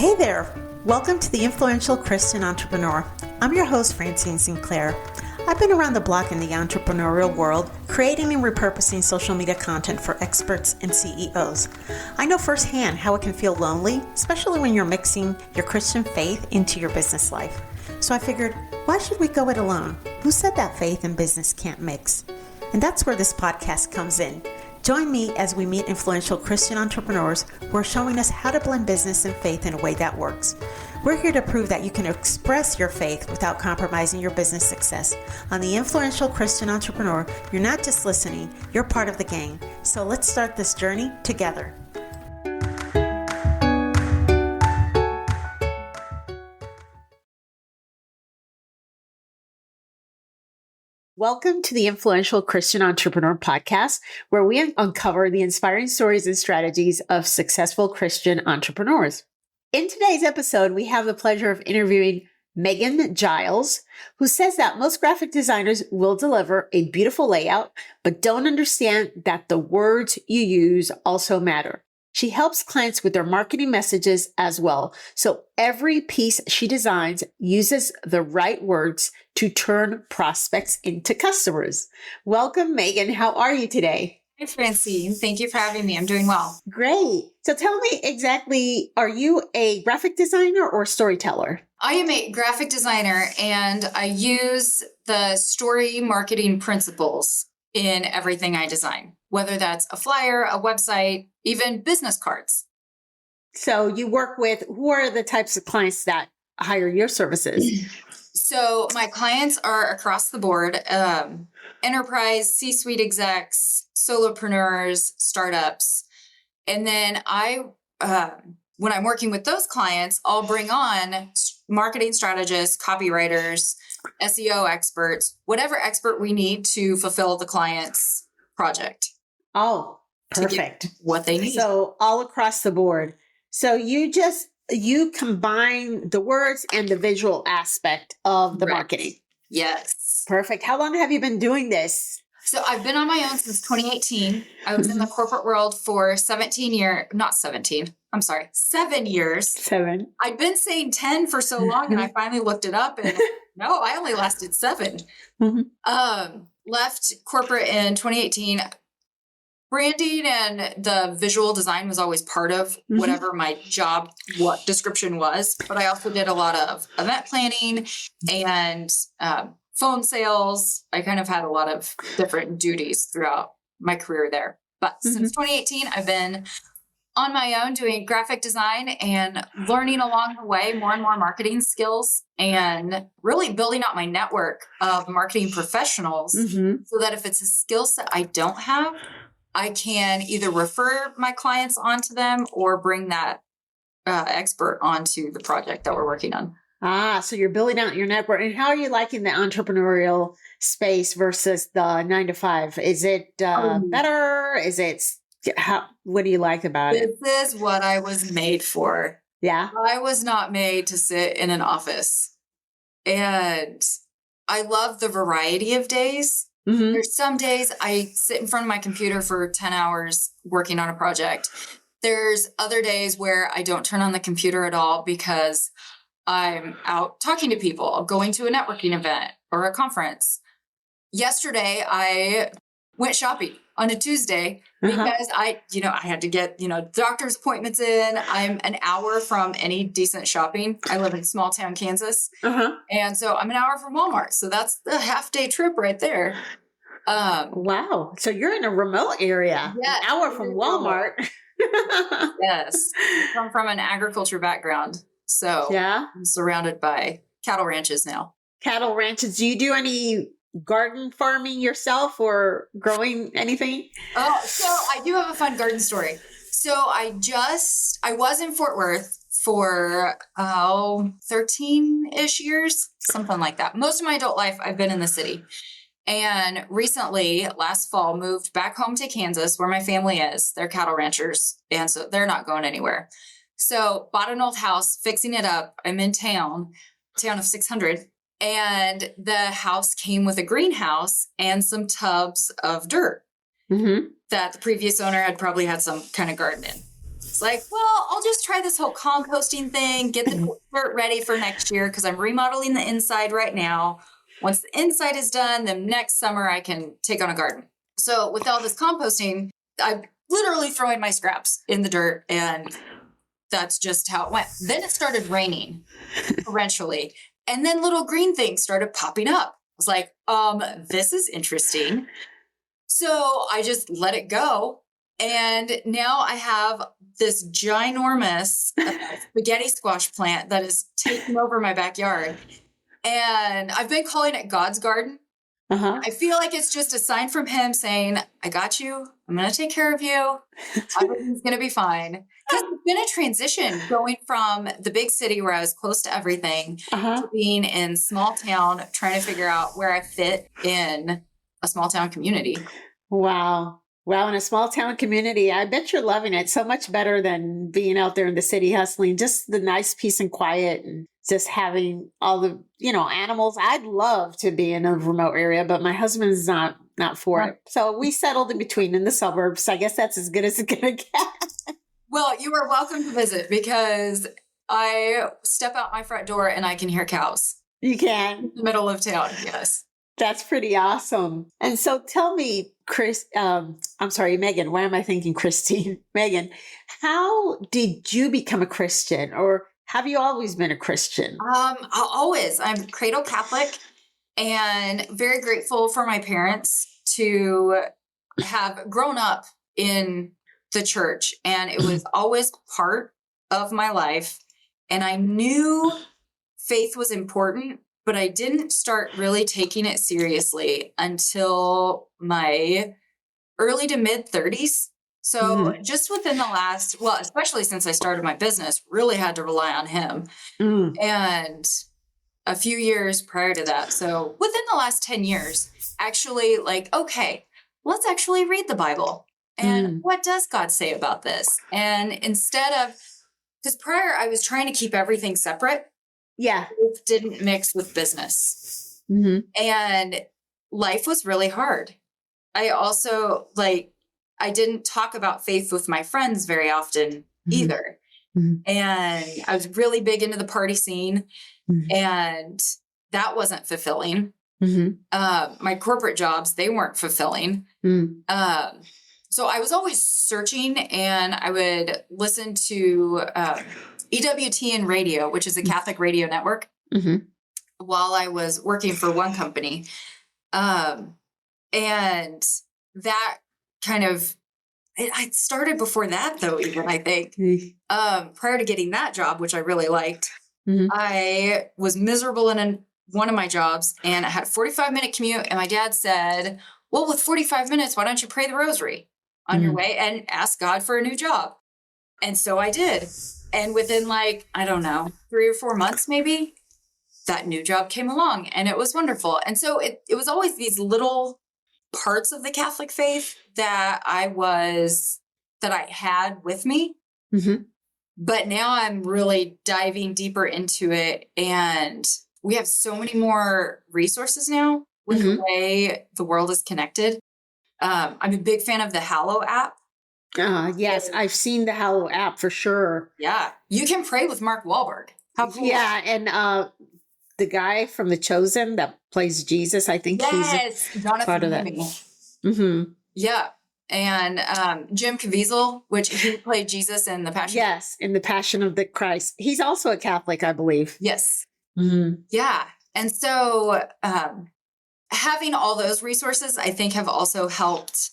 Hey there! Welcome to the Influential Christian Entrepreneur. I'm your host, Francine Sinclair. I've been around the block in the entrepreneurial world, creating and repurposing social media content for experts and CEOs. I know firsthand how it can feel lonely, especially when you're mixing your Christian faith into your business life. So I figured, why should we go it alone? Who said that faith and business can't mix? And that's where this podcast comes in. Join me as we meet influential Christian entrepreneurs who are showing us how to blend business and faith in a way that works. We're here to prove that you can express your faith without compromising your business success. On the Influential Christian Entrepreneur, you're not just listening, you're part of the gang. So let's start this journey together. Welcome to the Influential Christian Entrepreneur Podcast, where we uncover the inspiring stories and strategies of successful Christian entrepreneurs. In today's episode, we have the pleasure of interviewing Megan Giles, who says that most graphic designers will deliver a beautiful layout, but don't understand that the words you use also matter. She helps clients with their marketing messages as well. So every piece she designs uses the right words to turn prospects into customers. Welcome, Megan. How are you today? Hi, Francine. Thank you for having me. I'm doing well. Great. So tell me exactly, are you a graphic designer or storyteller? I am a graphic designer and I use the story marketing principles in everything I design, whether that's a flyer, a website, even business cards. So you work with, who are the types of clients that hire your services? So my clients are across the board, enterprise, C-suite execs, solopreneurs, startups. And then when I'm working with those clients, I'll bring on marketing strategists, copywriters, SEO experts, whatever expert we need to fulfill the client's project. Oh, perfect. What they need. So all across the board. So you combine the words and the visual aspect of the marketing. Yes. Perfect. How long have you been doing this? So I've been on my own since 2018. I was in the corporate world for 7 years. I'd been saying 10 for so long and I finally looked it up and no, I only lasted 7. Left corporate in 2018. Branding and the visual design was always part of whatever my job description was. But I also did a lot of event planning and phone sales. I kind of had a lot of different duties throughout my career there. But since 2018, I've been on my own doing graphic design and learning along the way more and more marketing skills and really building out my network of marketing professionals so that if it's a skill set I don't have, I can either refer my clients onto them or bring that expert onto the project that we're working on. So you're building out your network. And how are you liking the entrepreneurial space versus the 9-to-5? Is it better? What do you like about it? This is what I was made for. Yeah. I was not made to sit in an office. And I love the variety of days. There's some days I sit in front of my computer for 10 hours working on a project. There's other days where I don't turn on the computer at all because I'm out talking to people, going to a networking event or a conference. Yesterday, I went shopping on a Tuesday because I had to get, doctor's appointments in. I'm an hour from any decent shopping. I live in small town, Kansas. And so I'm an hour from Walmart. So that's the half-day trip right there. Wow. So you're in a remote area, an hour from Walmart. Yes. I come from an agriculture background. So I'm surrounded by cattle ranches now. Cattle ranches. Do you do any garden farming yourself or growing anything? Oh, so I do have a fun garden story. So I was in Fort Worth for 13-ish years, something like that. Most of my adult life, I've been in the city. And recently, last fall, moved back home to Kansas where my family is. They're cattle ranchers, and so they're not going anywhere. So bought an old house, fixing it up. I'm in town of 600. And the house came with a greenhouse and some tubs of dirt that the previous owner had probably had some kind of garden in. It's like, well, I'll just try this whole composting thing, get the dirt ready for next year because I'm remodeling the inside right now. Once the inside is done, then next summer I can take on a garden. So with all this composting, I'm literally throwing my scraps in the dirt, and that's just how it went. Then it started raining torrentially, and then little green things started popping up. I was like, this is interesting. So I just let it go. And now I have this ginormous spaghetti squash plant that is taking over my backyard. And I've been calling it God's garden. I feel like it's just a sign from him saying, I got you. I'm going to take care of you. Everything's going to be fine. Because it's been a transition going from the big city where I was close to everything to being in small town, trying to figure out where I fit in a small town community. Wow. Well, in a small town community, I bet you're loving it so much better than being out there in the city hustling. Just the nice peace and quiet and just having all the, animals. I'd love to be in a remote area, but my husband's not for it. So we settled in between in the suburbs. I guess that's as good as it's going to get. Well, you are welcome to visit because I step out my front door and I can hear cows. You can? In the middle of town, yes. That's pretty awesome. And so tell me, Megan, why am I thinking Christine? Megan, how did you become a Christian, or have you always been a Christian? Always. I'm cradle Catholic and very grateful for my parents to have grown up in the church. And it was always part of my life. And I knew faith was important, but I didn't start really taking it seriously until my early to mid 30s. So just within the last, especially since I started my business, really had to rely on him. And a few years prior to that. So within the last 10 years, actually okay, let's actually read the Bible. And what does God say about this? And instead of, because prior I was trying to keep everything separate. Yeah. It didn't mix with business. And life was really hard. I also I didn't talk about faith with my friends very often either. And I was really big into the party scene and that wasn't fulfilling. My corporate jobs, they weren't fulfilling. So I was always searching, and I would listen to EWTN radio, which is a Catholic radio network, while I was working for one company. And that kind of, I started before that though, even I think, prior to getting that job, which I really liked, I was miserable in one of my jobs, and I had a 45-minute commute. And my dad said, well, with 45 minutes, why don't you pray the rosary on your way and ask God for a new job? And so I did. And within 3 or 4 months, maybe, that new job came along, and it was wonderful. And so it was always these little parts of the Catholic faith that I had with me. But now I'm really diving deeper into it. And we have so many more resources now with the way the world is connected. I'm a big fan of the Hallow app. Yes, I've seen the Hallow app for sure. Yeah. You can pray with Mark Wahlberg. How cool. Yeah. And the guy from The Chosen that plays Jesus, I think he's part of that. Yeah. And Jim Caviezel, which he played Jesus in The Passion. Yes, in The Passion of the Christ. He's also a Catholic, I believe. Yes. Yeah. And so having all those resources, I think, have also helped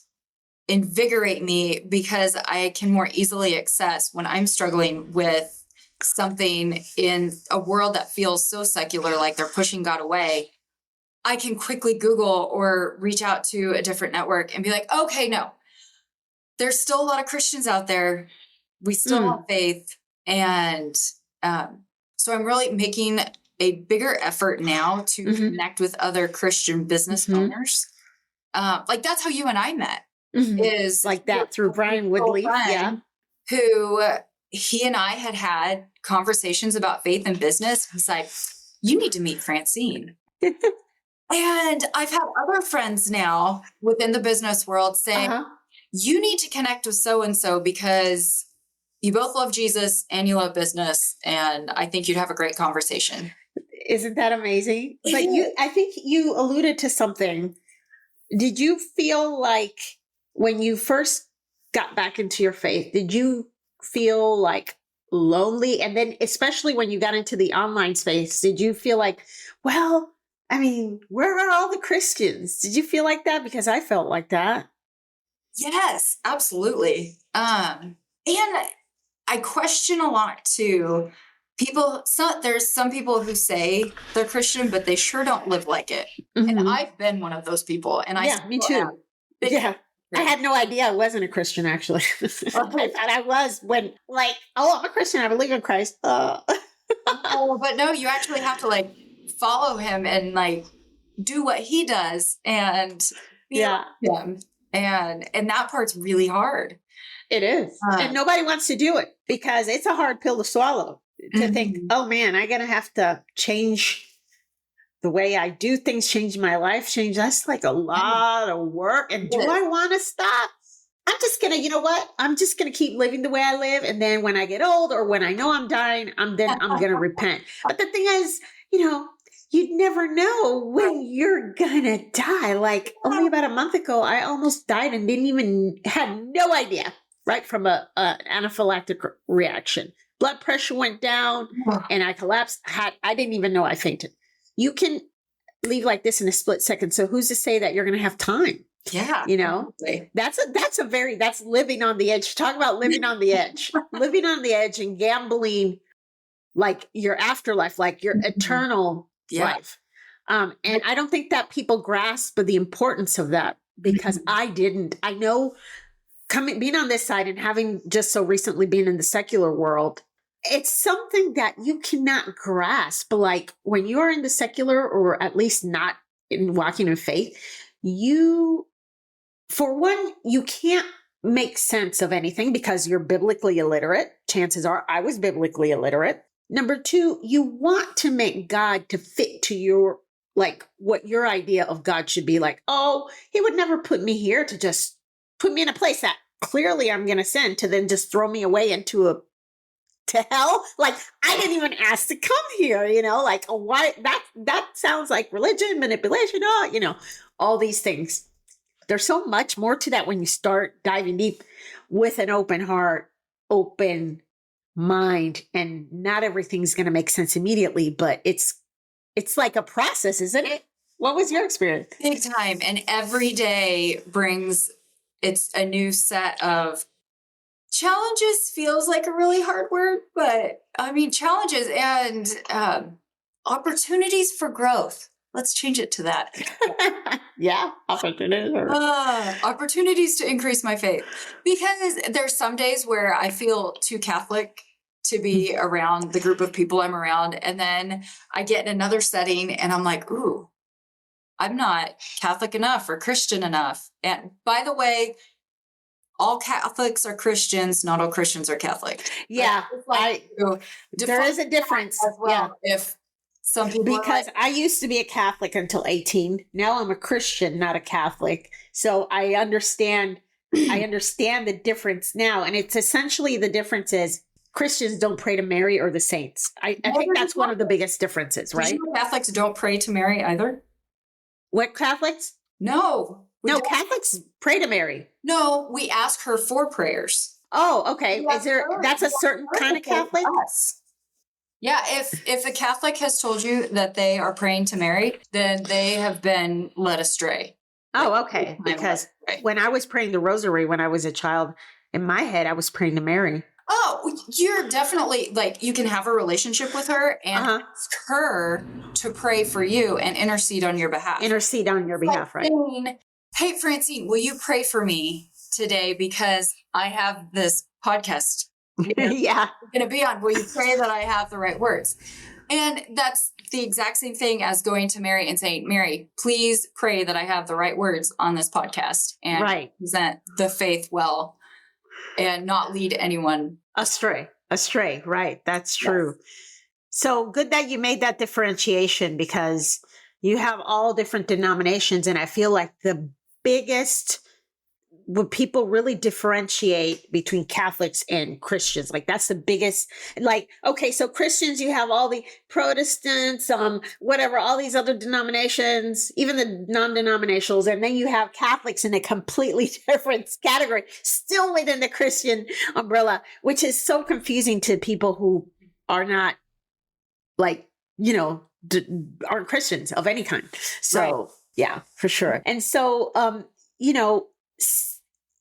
invigorate me, because I can more easily access when I'm struggling with something in a world that feels so secular, like they're pushing God away. I can quickly Google or reach out to a different network and be like, okay, no, there's still a lot of Christians out there. We still have faith. And so I'm really making a bigger effort now to connect with other Christian business owners. That's how you and I met. Is like that through Brian Woodley. Yeah. Who he and I had conversations about faith and business. He's like, you need to meet Francine. And I've had other friends now within the business world saying, you need to connect with so-and-so because you both love Jesus and you love business. And I think you'd have a great conversation. Isn't that amazing? But I think you alluded to something. Did you feel like when you first got back into your faith, did you feel like lonely? And then especially when you got into the online space, did you feel like, well, I mean, where are all the Christians? Did you feel like that? Because I felt like that. Yes, absolutely. And I question a lot too. There's some people who say they're Christian, but they sure don't live like it. Mm-hmm. And I've been one of those people. And me too. Yeah. I had no idea I wasn't a Christian, actually. I thought I was when, like, oh, I'm a Christian. I believe in Christ. Oh, but no, you actually have to, like, follow him and, like, do what he does and be like him. And that part's really hard. It is. And nobody wants to do it because it's a hard pill to swallow. To think, oh, man, I'm going to have to change the way I do things, change my life, change. That's like a lot of work. And do I want to stop? I'm just going to, you know what? I'm just going to keep living the way I live. And then when I get old or when I know I'm dying, I'm going to repent. But the thing is, you'd never know when you're going to die. Like only about a month ago, I almost died and had no idea, right? From an anaphylactic reaction. Blood pressure went down and I collapsed. I didn't even know I fainted. You can leave like this in a split second. So who's to say that you're going to have time? Yeah. That's living on the edge. Talk about living on the edge, living on the edge and gambling like your afterlife, like your eternal life. And I don't think that people grasp the importance of that because I didn't. I know being on this side and having just so recently been in the secular world, it's something that you cannot grasp. Like when you are in the secular or at least not in walking in faith, for one, you can't make sense of anything because you're biblically illiterate. Chances are I was biblically illiterate. Number two, you want to make God to fit to your, like what your idea of God should be like. Oh, he would never put me here to just put me in a place that clearly I'm going to sin to then just throw me away to hell. Like I didn't even ask to come here, like why that sounds like religion, manipulation, all these things. There's so much more to that when you start diving deep with an open heart, open mind, and not everything's going to make sense immediately, but it's like a process, isn't it? What was your experience? Big time. And every day it's a new set of challenges. Feels like a really hard word, but I mean, challenges and opportunities for growth. Let's change it to that. Yeah, opportunities. Opportunities to increase my faith. Because there's some days where I feel too Catholic to be around the group of people I'm around. And then I get in another setting and I'm like, ooh, I'm not Catholic enough or Christian enough. And by the way, all Catholics are Christians. Not all Christians are Catholic. Yeah. There is a difference. As well, yeah. If some people because I used to be a Catholic until 18. Now I'm a Christian, not a Catholic. So I understand the difference now. And it's essentially the difference is Christians don't pray to Mary or the saints. I think that's one of the biggest differences, right? Catholics don't pray to Mary either. What Catholics? No. Catholics pray to Mary. No, we ask her for prayers. Oh, okay. That's a certain kind of Catholic? Yeah, if a Catholic has told you that they are praying to Mary, then they have been led astray. Oh, okay. Because when I was praying the rosary when I was a child, in my head, I was praying to Mary. Oh, you're definitely, you can have a relationship with her and ask her to pray for you and intercede on your behalf. Intercede on your behalf, right? Hey, Francine, will you pray for me today because I have this podcast yeah. I'm going to be on. Will you pray that I have the right words? And that's the exact same thing as going to Mary and saying, Mary, please pray that I have the right words on this podcast and present the faith well and not lead anyone astray. Right. That's true. Yes. So good that you made that differentiation because you have all different denominations. And I feel like the biggest when people really differentiate between Catholics and Christians. Like that's the biggest, like, okay, so Christians, you have all the Protestants, whatever, all these other denominations, even the non-denominationals. And then you have Catholics in a completely different category, still within the Christian umbrella, which is so confusing to people who are not like, aren't Christians of any kind. So right. Yeah, for sure. And so,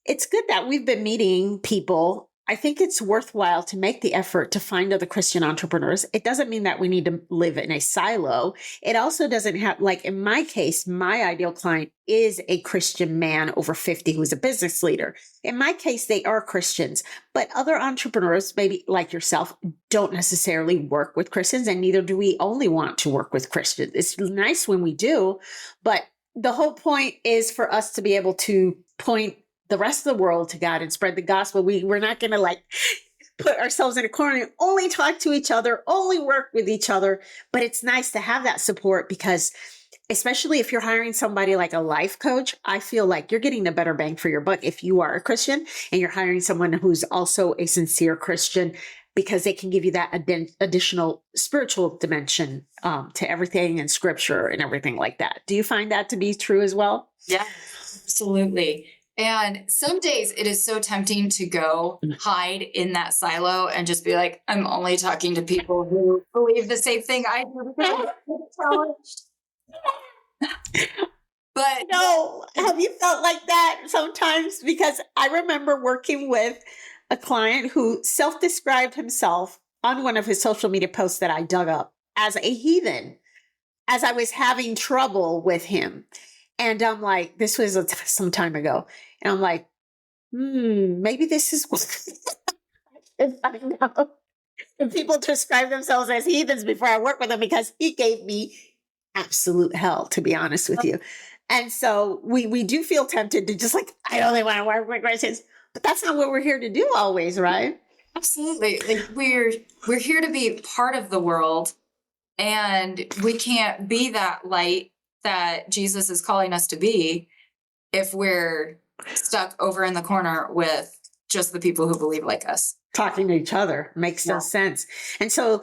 it's good that we've been meeting people. I think it's worthwhile to make the effort to find other Christian entrepreneurs. It doesn't mean that we need to live in a silo. It also doesn't have, like in my case, my ideal client is a Christian man over 50 who's a business leader. In my case, they are Christians, but other entrepreneurs, maybe like yourself, don't necessarily work with Christians, and neither do we only want to work with Christians. It's nice when we do, but the whole point is for us to be able to point the rest of the world to God and spread the gospel. We're not going to like put ourselves in a corner and only talk to each other, only work with each other. But it's nice to have that support because especially if you're hiring somebody like a life coach, I feel like you're getting the better bang for your buck if you are a Christian and you're hiring someone who's also a sincere Christian, because they can give you that additional spiritual dimension to everything and scripture and everything like that. Do you find that to be true as well? Yeah, absolutely. And some days it is so tempting to go hide in that silo and just be like, I'm only talking to people who believe the same thing I do because I'm challenged. But no, have you felt like that sometimes? Because I remember working with a client who self-described himself on one of his social media posts that I dug up as a heathen, as I was having trouble with him. And I'm like, this was some time ago. And I'm like, maybe this is what I know. And people describe themselves as heathens before I work with them because he gave me absolute hell, to be honest with you. And so we do feel tempted to just like, I only want to work with Christians. But that's not what we're here to do always, right? Absolutely. Like we're here to be part of the world, and we can't be that light that Jesus is calling us to be if we're stuck over in the corner with just the people who believe like us. Talking to each other makes no sense. And so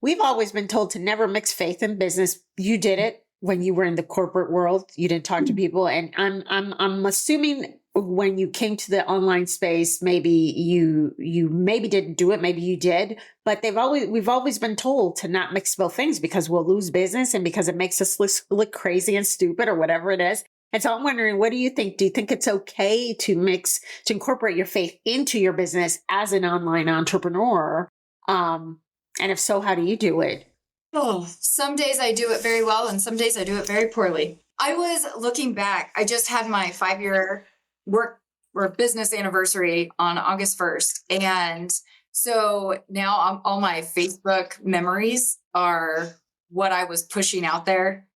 we've always been told to never mix faith and business. You did it when you were in the corporate world. You didn't talk to people. And I'm assuming when you came to the online space, maybe you maybe didn't do it, maybe you did, but we've always been told to not mix both things because we'll lose business and because it makes us look crazy and stupid or whatever it is. And so I'm wondering, what do you think? Do you think it's okay to incorporate your faith into your business as an online entrepreneur? And if so, how do you do it? Oh, some days I do it very well and some days I do it very poorly. I was looking back. I just had my 5-year work or business anniversary on August 1st. And so now all my Facebook memories are what I was pushing out there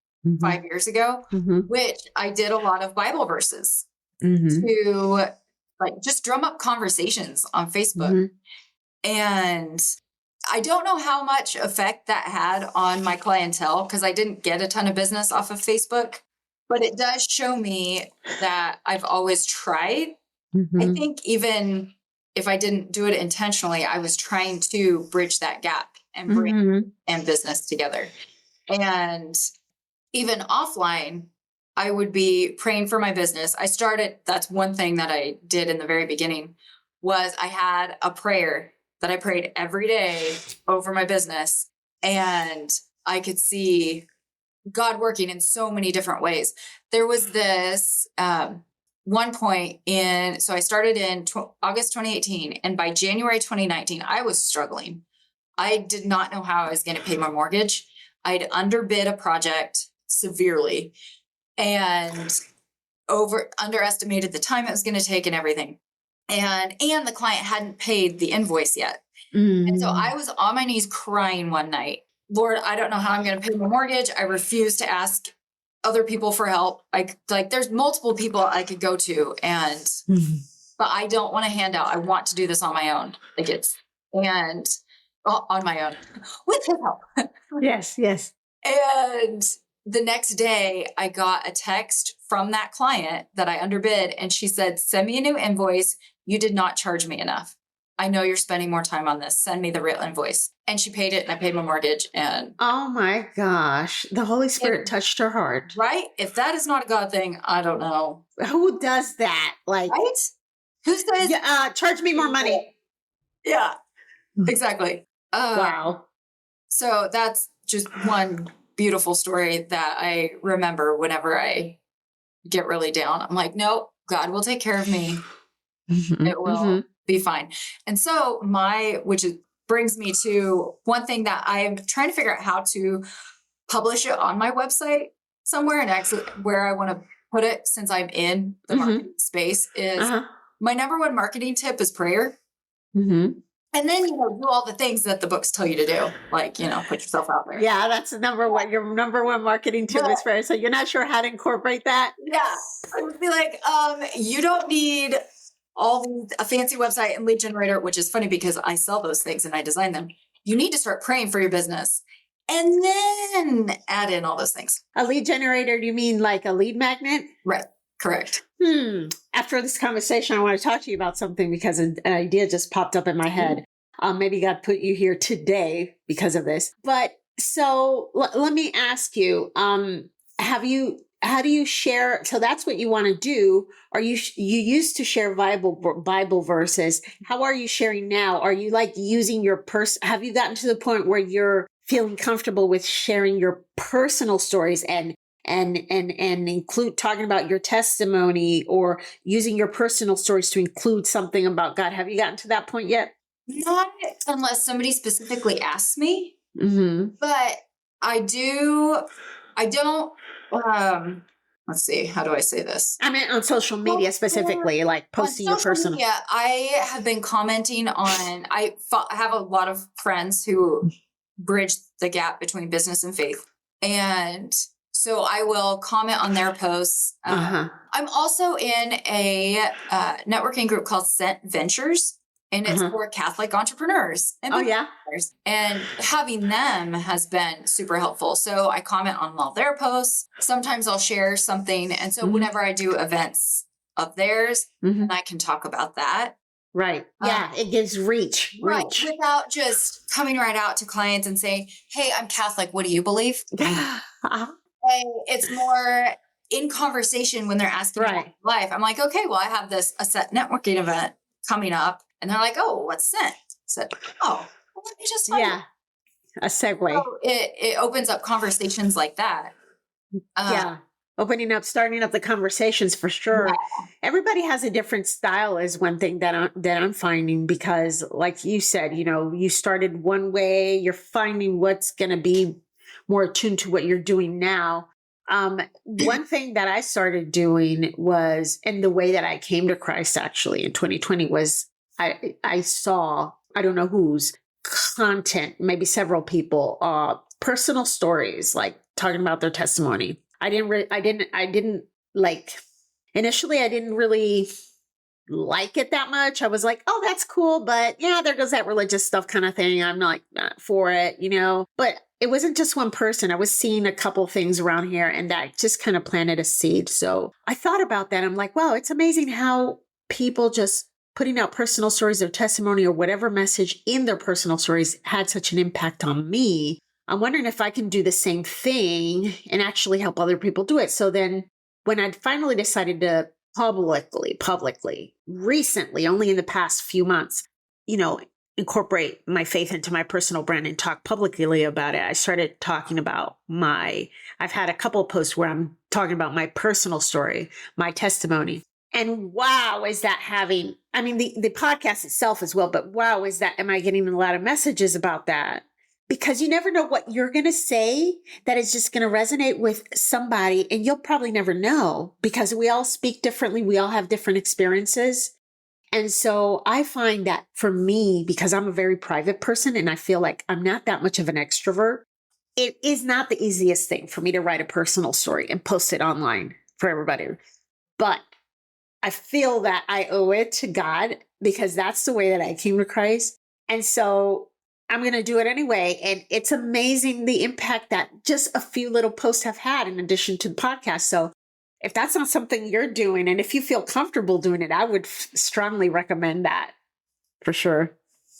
5 years ago, which I did a lot of Bible verses to like just drum up conversations on Facebook. And I don't know how much effect that had on my clientele because I didn't get a ton of business off of Facebook, but it does show me that I've always tried. I think even if I didn't do it intentionally, I was trying to bridge that gap and bring and business together. And even offline, I would be praying for my business. That's one thing that I did in the very beginning was I had a prayer that I prayed every day over my business. And I could see God working in so many different ways. There was this one point so I started in August 2018. And by January 2019, I was struggling. I did not know how I was going to pay my mortgage. I'd underbid a project severely and underestimated the time it was going to take and everything. And the client hadn't paid the invoice yet. And so I was on my knees crying one night. Lord, I don't know how I'm going to pay my mortgage. I refuse to ask other people for help. There's multiple people I could go to but I don't want a handout. I want to do this on my own. On my own with his help. Yes. And the next day I got a text from that client that I underbid. And she said, send me a new invoice. You did not charge me enough. I know you're spending more time on this. Send me the real invoice. And she paid it and I paid my mortgage. And oh my gosh, the Holy Spirit touched her heart. Right? If that is not a God thing, I don't know. Who does that? Like, right? Who says, charge me more money. Yeah, exactly. Wow. So that's just one beautiful story that I remember whenever I get really down. I'm like, no, God will take care of me. It will be fine. And so brings me to one thing that I'm trying to figure out how to publish it on my website somewhere, and actually where I want to put it, since I'm in the marketing space, is my number one marketing tip is prayer. And then, do all the things that the books tell you to do, like, put yourself out there. Yeah, that's your number one marketing tip is prayer. So you're not sure how to incorporate that? Yeah. I would be like, you don't need a fancy website and lead generator, which is funny because I sell those things and I design them. You need to start praying for your business and then add in all those things. A lead generator, do you mean like a lead magnet? Right. Correct. After this conversation, I want to talk to you about something because an idea just popped up in my head. Maybe God put you here today because of this. But so let me ask you, how do you share? So that's what you want to do. You used to share Bible verses. How are you sharing now? Are you like using your have you gotten to the point where you're feeling comfortable with sharing your personal stories and include talking about your testimony, or using your personal stories to include something about God? Have you gotten to that point yet? Not unless somebody specifically asks me, but I don't, let's see, how do I say this? I mean, on social media specifically, like posting your personal. Yeah, I have been commenting on, I have a lot of friends who bridge the gap between business and faith. And so I will comment on their posts. I'm also in a networking group called Sent Ventures, and it's for Catholic entrepreneurs. And and having them has been super helpful. So I comment on all their posts. Sometimes I'll share something. And so whenever I do events of theirs, I can talk about that. Right. Yeah. It gives reach. Right. Without just coming right out to clients and saying, hey, I'm Catholic. What do you believe? And it's more in conversation when they're asking about life. I'm like, okay, well, I have a set networking event coming up. And they're like, oh, what's Sent? I said, oh, well, let me just find it. A segue. So it opens up conversations like that. Starting up the conversations for sure. Yeah. Everybody has a different style is one thing that I'm finding, because like you said, you started one way, you're finding what's going to be more attuned to what you're doing now. One thing that I started doing was, and the way that I came to Christ actually in 2020 was I saw, I don't know whose content, maybe several people, personal stories, like talking about their testimony. Initially I didn't really like it that much. I was like, oh, that's cool. But yeah, there goes that religious stuff kind of thing. I'm not for it, but it wasn't just one person. I was seeing a couple things around here, and that just kind of planted a seed. So I thought about that. I'm like, wow, it's amazing how people just putting out personal stories or testimony or whatever message in their personal stories had such an impact on me. I'm wondering if I can do the same thing and actually help other people do it. So then when I finally decided to publicly, recently, only in the past few months, incorporate my faith into my personal brand and talk publicly about it, I started talking about I've had a couple of posts where I'm talking about my personal story, my testimony. And wow, is that having, the podcast itself as well, but wow, am I getting a lot of messages about that? Because you never know what you're going to say that is just going to resonate with somebody, and you'll probably never know, because we all speak differently. We all have different experiences. And so I find that for me, because I'm a very private person and I feel like I'm not that much of an extrovert, it is not the easiest thing for me to write a personal story and post it online for everybody. But I feel that I owe it to God, because that's the way that I came to Christ. And so I'm going to do it anyway. And it's amazing the impact that just a few little posts have had in addition to the podcast. So if that's not something you're doing, and if you feel comfortable doing it, I would strongly recommend that for sure.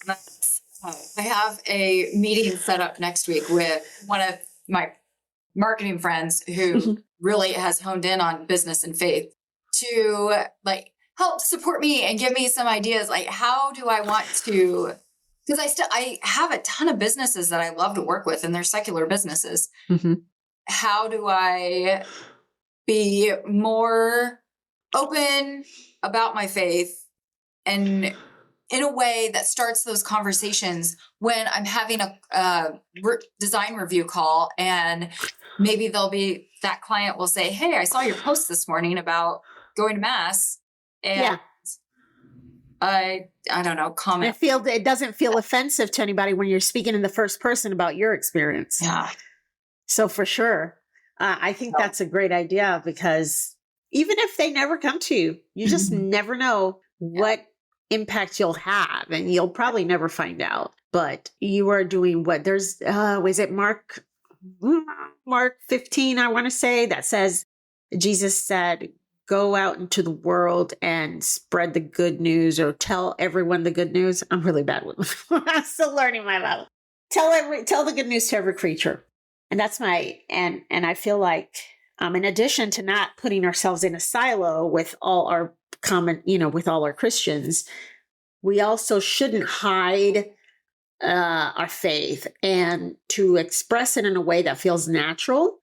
I have a meeting set up next week with one of my marketing friends who really has honed in on business and faith to like help support me and give me some ideas. Like, how do I want to, because I have a ton of businesses that I love to work with, and they're secular businesses. How do I be more open about my faith and in a way that starts those conversations when I'm having a design review call, and maybe that client will say, hey, I saw your post this morning about going to mass. And I don't know, comment. It doesn't feel offensive to anybody when you're speaking in the first person about your experience. Yeah. So for sure, I think that's a great idea, because even if they never come to you, you just never know what impact you'll have, and you'll probably never find out. But you are doing what was it Mark 15, I want to say, that says, Jesus said, go out into the world and spread the good news, or tell everyone the good news. I'm really bad with I'm still learning my Bible. Tell the good news to every creature. And that's and I feel like, in addition to not putting ourselves in a silo with all our with all our Christians, we also shouldn't hide our faith, and to express it in a way that feels natural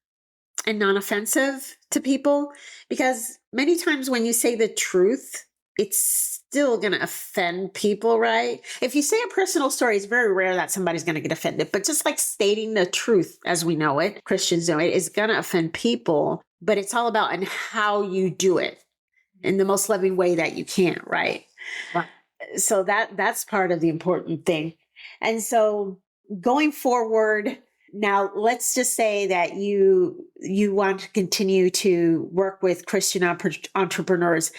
and non-offensive to people. Because many times when you say the truth, it's still going to offend people, right? If you say a personal story, it's very rare that somebody's going to get offended. But just like stating the truth as we know it, Christians know it, is going to offend people. But it's all about how you do it in the most loving way that you can, right? So that's part of the important thing. And so going forward, now let's just say that you want to continue to work with Christian entrepreneurs.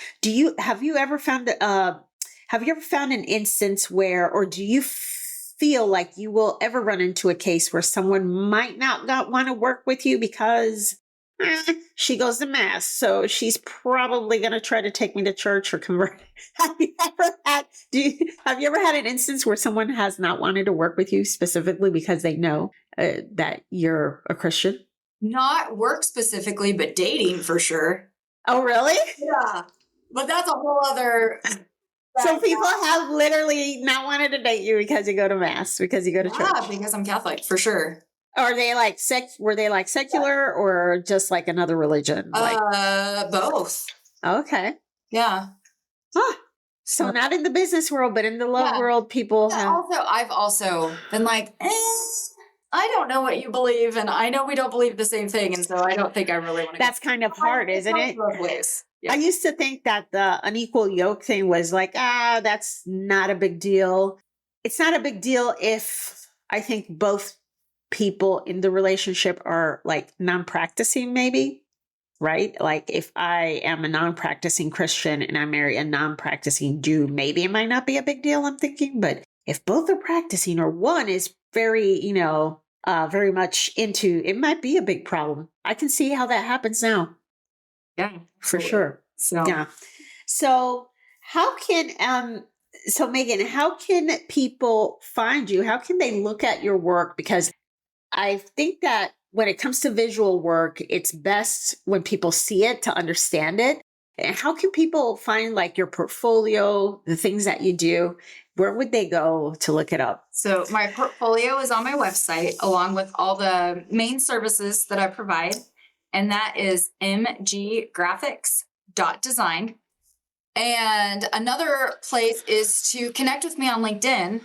Have you ever found an instance where, or do you feel like you will ever run into a case where someone might not want to work with you because she goes to mass, so she's probably going to try to take me to church or convert? Have you ever had an instance where someone has not wanted to work with you specifically because they know that you're a Christian? Not work specifically, but dating for sure. Oh, really? Yeah. But that's a whole other... So people have literally not wanted to date you because you go to mass, because you go to church? Yeah, because I'm Catholic, for sure. Are they like were they like secular or just like another religion? Both. Okay. Yeah. Huh. So not in the business world, but in the love world, people have. I've also been like, I don't know what you believe, and I know we don't believe the same thing, and so I don't think I really want to. That's kind of hard, isn't it? Both ways. Yeah. I used to think that the unequal yoke thing was like, that's not a big deal. It's not a big deal if I think both people in the relationship are like non-practicing, maybe, right? Like if I am a non-practicing Christian and I marry a non-practicing Jew, maybe it might not be a big deal, I'm thinking. But if both are practicing, or one is very, very much into, it might be a big problem. I can see how that happens now. Yeah, for sure. So, yeah. So Megan, how can people find you? How can they look at your work? Because I think that when it comes to visual work, it's best when people see it to understand it. And how can people find like your portfolio, the things that you do? Where would they go to look it up? So my portfolio is on my website, along with all the main services that I provide. And that is mggraphics.design. And another place is to connect with me on LinkedIn.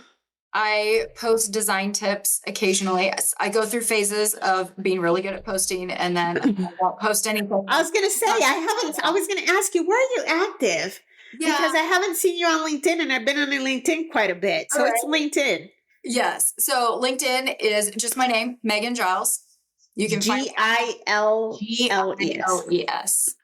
I post design tips occasionally. I go through phases of being really good at posting, and then I won't post anything. I was going to say, I was going to ask you, where are you active? Yeah. Because I haven't seen you on LinkedIn, and I've been on LinkedIn quite a bit. So it's LinkedIn. Yes. So LinkedIn is just my name, Megan Giles. You can find Giles.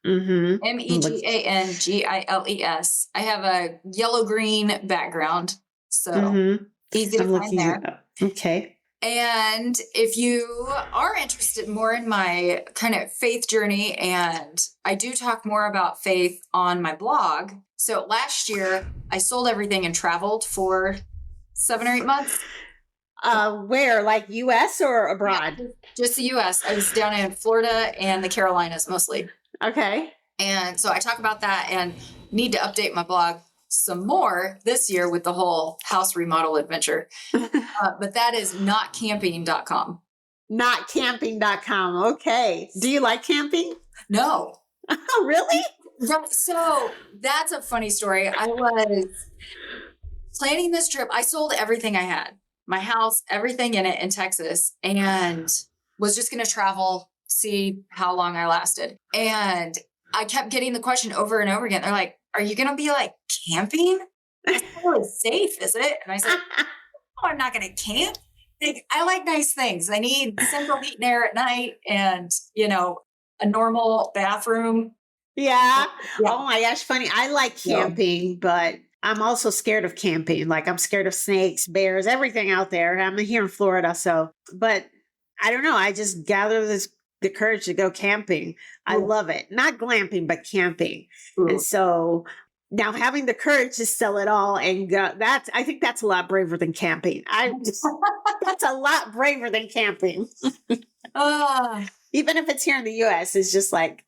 Mm-hmm. Megangiles. I have a yellow-green background, so easy to find there. Okay. And if you are interested more in my kind of faith journey, and I do talk more about faith on my blog. So last year I sold everything and traveled for 7 or 8 months. Where, like US or abroad? Yeah, just the US. I was down in Florida and the Carolinas mostly. Okay. And so I talk about that and need to update my blog some more this year with the whole house remodel adventure. But that is notcamping.com. Notcamping.com. Okay. Do you like camping? No. Oh, really? So that's a funny story. I was planning this trip. I sold everything I had, my house, everything in it in Texas, and was just going to travel, see how long I lasted. And I kept getting the question over and over again. They're like, are you going to be like camping? It's not really safe, is it? And I said, oh, I'm not going to camp. Like, I like nice things. I need central heat and air at night and, a normal bathroom. Yeah. Oh my gosh, funny. I like camping, but I'm also scared of camping. Like I'm scared of snakes, bears, everything out there. I'm here in Florida, but I don't know. I just gather the courage to go camping. I love it. Not glamping, but camping. And so now having the courage to sell it all and go, I think that's a lot braver than camping. That's a lot braver than camping. Even if it's here in the US, it's just like,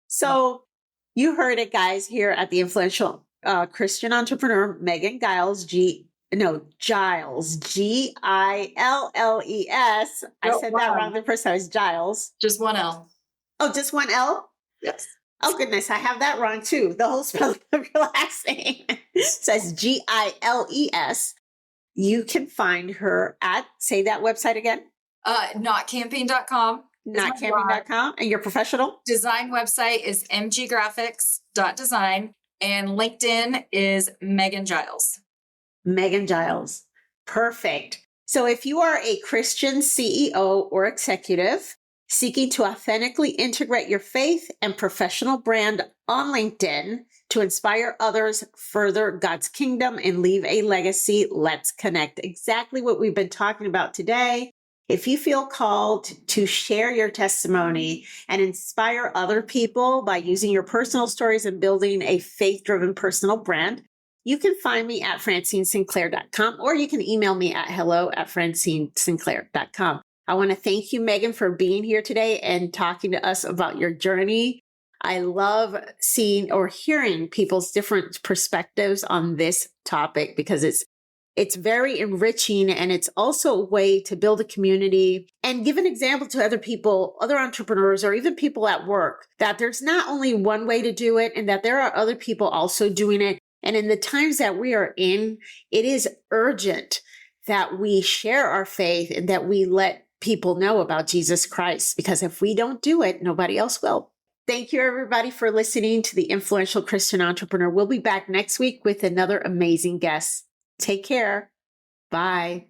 So you heard it, guys, here at the influential Christian entrepreneur, Megan Giles, Giles, Gilles. I said that wrong the first time. It's Giles. Just one L. Oh, just one L? Yes. Oh, goodness. I have that wrong, too. The whole spelling of your last name says Giles. You can find her at, say that website again. Notcamping.com. Notcamping.com. And your professional? Design website is mggraphics.design. And LinkedIn is Megan Giles. Megan Giles. Perfect. So if you are a Christian CEO or executive seeking to authentically integrate your faith and professional brand on LinkedIn to inspire others, further God's kingdom, and leave a legacy, let's connect. Exactly what we've been talking about today. If you feel called to share your testimony and inspire other people by using your personal stories and building a faith-driven personal brand, you can find me at FrancineSinclair.com, or you can email me at hello@FrancineSinclair.com. I want to thank you, Megan, for being here today and talking to us about your journey. I love seeing or hearing people's different perspectives on this topic because it's very enriching, and it's also a way to build a community and give an example to other people, other entrepreneurs, or even people at work, that there's not only one way to do it and that there are other people also doing it. And in the times that we are in, it is urgent that we share our faith and that we let people know about Jesus Christ, because if we don't do it, nobody else will. Thank you, everybody, for listening to The Influential Christian Entrepreneur. We'll be back next week with another amazing guest. Take care. Bye.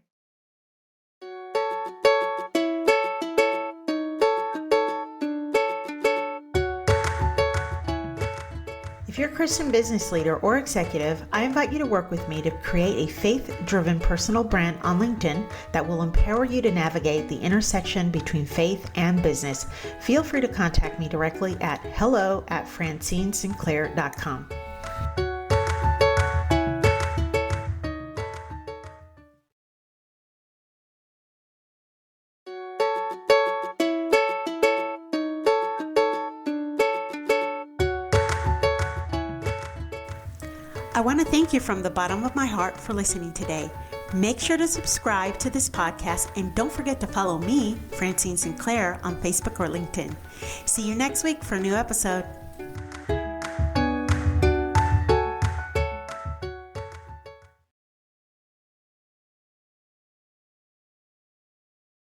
If you're a Christian business leader or executive, I invite you to work with me to create a faith-driven personal brand on LinkedIn that will empower you to navigate the intersection between faith and business. Feel free to contact me directly at hello@FrancineSinclair.com. I want to thank you from the bottom of my heart for listening today. Make sure to subscribe to this podcast and don't forget to follow me, Francine Sinclair, on Facebook or LinkedIn. See you next week for a new episode.